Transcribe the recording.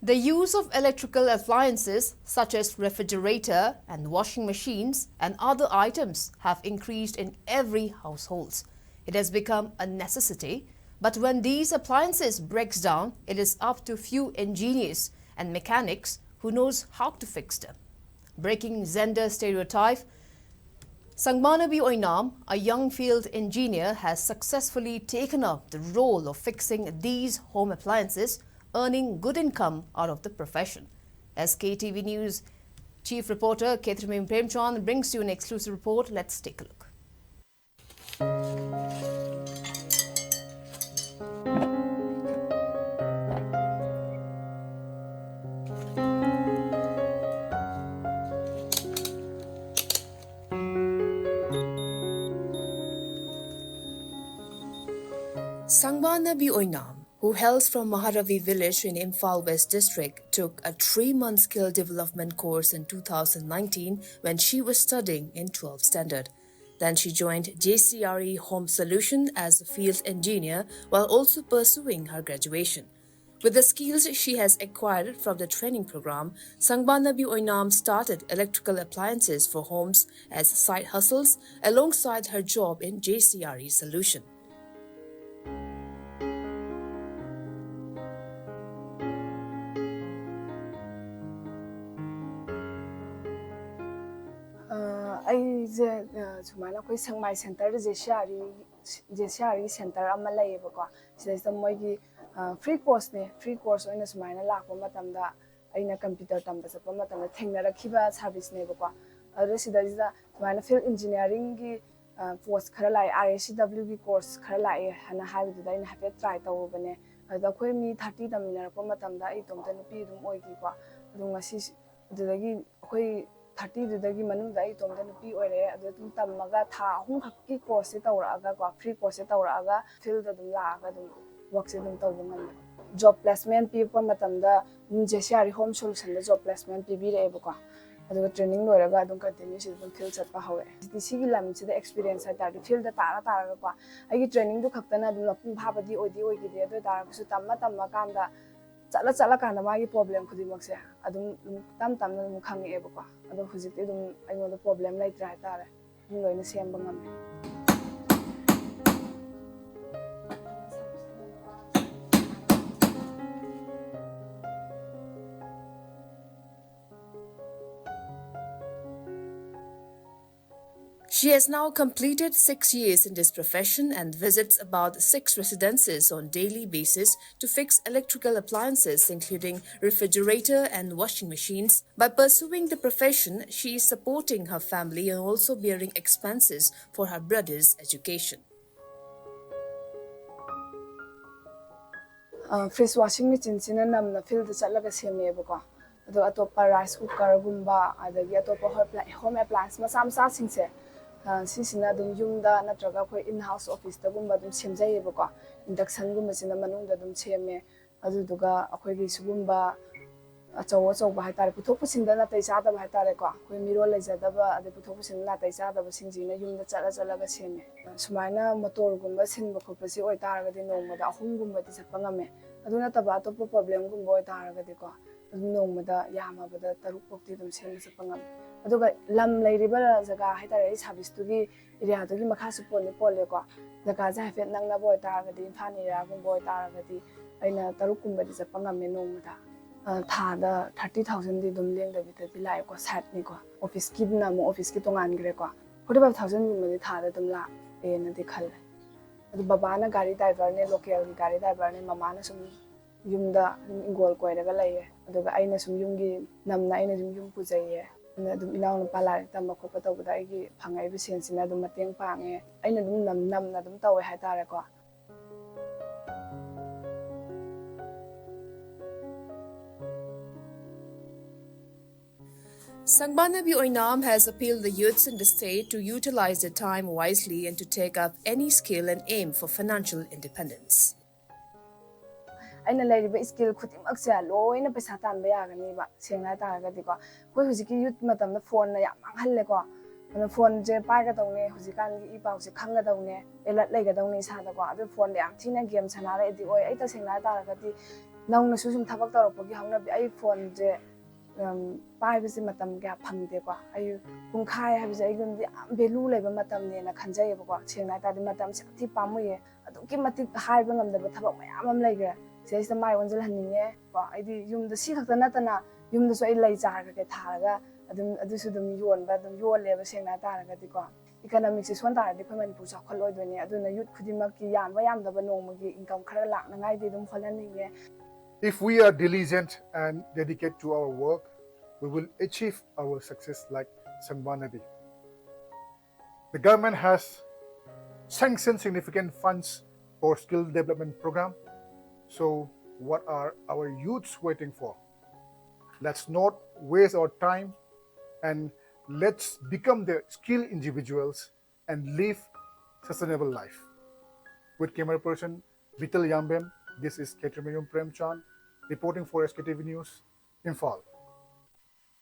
The use of electrical appliances such as refrigerator and washing machines and other items have increased in every household. It has become a necessity, but when these appliances breaks down, it is up to few engineers and mechanics who knows how to fix them. Breaking gender stereotype, Sangbanabi Oinam, a young field engineer, has successfully taken up the role of fixing these home appliances, earning good income out of the profession. SKTV News Chief Reporter Ketrimim Premchand brings you an exclusive report. Let's take a look. Sangbanabi Oinam, who hails from Maharavi village in Imphal West District, took a 3-month skill development course in 2019 when she was studying in 12th standard. Then she joined JCRE Home Solution as a field engineer while also pursuing her graduation. With the skills she has acquired from the training program, Sangbanabi Oinam started electrical appliances for homes as side hustles alongside her job in JCRE Solution. Sumana koi Sangmai Center JCRE Center ama layeba sida moigi free course oina sumana lakpa matamda aina computer tamba chapa matamda thengnarakiba service ne ba adu sida sumana field engineering gi course khara lai RACW gi course khara lai hana haibu da aina happy try tawbane adu koi mi 30 tamina ko matamda ai tomta nupi dum oigi adu ngasi adagi koi 30 dudagi manungda ai tomda nupi oire adu tum tamaga tha hum khakki course se tawraga free course se tawraga field dum laaga dum work se dum tawbangam job placement pi pa matamda JCRE home solution da job placement pi bi re ba adu training loiraga dum continue se dum field chat pa hawe DTC gi lam se da experience ta field da tara ai gi training du khaktana dum lapung bha badi oi gi de adu tara su tamma kanda chala kanda magi problem khudi makse adum tam dum khangi e ba adu hujik dum ai no problem lai try tare dum loina sem bangam She has now completed 6 years in this profession and visits about 6 residences on daily basis to fix electrical appliances including refrigerator and washing machines. By pursuing the profession, she is supporting her family and also bearing expenses for her brother's education. Fridge washing machine sina namna field chalaga seme ba adu atopa rice cooker gumba adagi atopa home appliance masa singse sisina dum yumda natraga koi in house office ta gumba dum semjai ba induction gumba sina manung da dum seme adu duga akoi gi sugumba achaw ba haitare puthok pusinda na tai cha da ba haitare koi miro lejada ba adu puthok pusinda na tai cha da ba singjina yumda chalaga seme sumaina motor gumba sinba khopasi oi taraga di nongmada ahum gumba di sapangame aduna taba to problem gumba oi taraga di nongmada yamabada taruk pokti dum sem sapangam aduga lam leiriba jaga haitare service tugi area tugi makha su pole jaga ja fet nangna boy taraga di Imphal area gumba oi taraga di aina taruk gumba di sapangame nongmada tha da 30,000 di dum leng da bita di lai sat ni office ki na mo office ki tongan gre 45,000 gumba di tha da dum la na di khal adu baba na gari driver ne local gari driver ne mama na sum yumda ingol koiraga laye aduga aina sum yumgi namna aina sum yum pujaiye na dum inaw na pala tamba khopa tawda aigi phangai bi sensina dum mateng pange aina dum nam na dum tawe haitare Sangbanabi Oinam has appealed the youths in the state to utilize their time wisely and to take up any skill and aim for financial independence. aina lairiba skill khutimak se loina paisa tan ba yagani ba sengna taraga di koi hujiki youth matamna phone na yam anghalle ana phone je pai ga dawne hujikan gi I pau se khanga dawne elat lai ga dawne sa da adu phone yam thina game sana ra di oi ai ta sengna taraga di ꯅꯧꯅꯁꯨ ꯁꯨꯝ ꯊꯕꯛ ꯇꯧꯔꯛꯄꯒꯤ ꯍꯧꯅꯕꯤ ꯑꯩ ꯐꯣꯟꯁꯦ ꯄꯥꯏꯕꯁꯦ ꯃꯇꯝ ꯀꯌꯥ ꯐꯪꯗꯦꯀꯣ ꯑꯩ ꯄꯨꯡꯈꯥꯏ ꯍꯥꯏꯕꯁꯦ ꯑꯩꯉꯣꯟꯗ ꯌꯥꯝ ꯚꯦꯂꯨ ꯂꯩꯕ ꯃꯇꯝꯅꯦꯅ ꯈꯟꯖꯩꯌꯦꯕꯀꯣ ꯁꯦꯡꯅ ꯍꯥꯏꯇꯥꯔꯗꯤ ꯃꯇꯝꯁꯦ ꯌꯥꯝ ꯊꯤ ꯄꯥꯝꯃꯨꯏꯌꯦ ꯑꯗꯨꯛꯀꯤ ꯃꯇꯤꯛ ꯍꯥꯏꯕ ꯉꯝꯗꯕ ꯊꯕꯛ ꯃꯌꯥꯝ ꯑꯃ ꯂꯩꯈ꯭ꯔꯦ ꯁꯤꯗꯩꯁꯤꯗ ꯃꯥꯏ ꯑꯣꯟꯁꯤꯜꯍꯟꯅꯤꯡꯉꯦ ꯀꯣ ꯑꯩꯗꯤ ꯌꯨꯝꯗ ꯁꯤ ꯈꯛꯇ ꯅꯠꯇꯅ ꯌꯨꯝꯗꯁꯨ ꯑꯩ ꯂꯩ ꯆꯥꯔ ꯀꯩꯀꯩ ꯊꯥꯔꯒ ꯑꯗꯨꯁꯨ ꯑꯗꯨꯝ ꯌꯣꯜꯂꯦꯕ ꯁꯦꯡꯅ ꯍꯥꯏꯇꯥꯔꯒꯗꯤꯀꯣ ꯏꯀꯅꯃꯤꯛꯁꯦ ꯁꯣꯟ ꯇꯥꯔꯗꯤ ꯑꯩꯈꯣꯏ ꯃꯅꯤꯄꯨꯔ ꯆꯥꯎꯈꯠꯂꯣꯏꯗꯣꯏꯅꯦ ꯑꯗꯨꯅ ꯌꯨꯠ ꯈꯨꯗꯤꯡꯃꯛꯀꯤ ꯌꯥꯝꯕ ꯌꯥꯝꯗꯕ ꯅꯣꯡꯃꯒꯤ ꯏꯟꯀꯝ ꯈꯔ ꯂꯥꯛꯅꯉꯥꯏꯗꯤ ꯑꯗꯨꯝ ꯍꯣꯠꯅꯅꯤꯡꯉꯦ. If we are diligent and dedicated to our work, we will achieve our success like Sangbanabi. The government has sanctioned significant funds for skill development program. So what are our youths waiting for? Let's not waste our time and let's become the skilled individuals and live sustainable life. With camera person Vital Yambem, this is Premchan reporting for SKTV News, Imphal.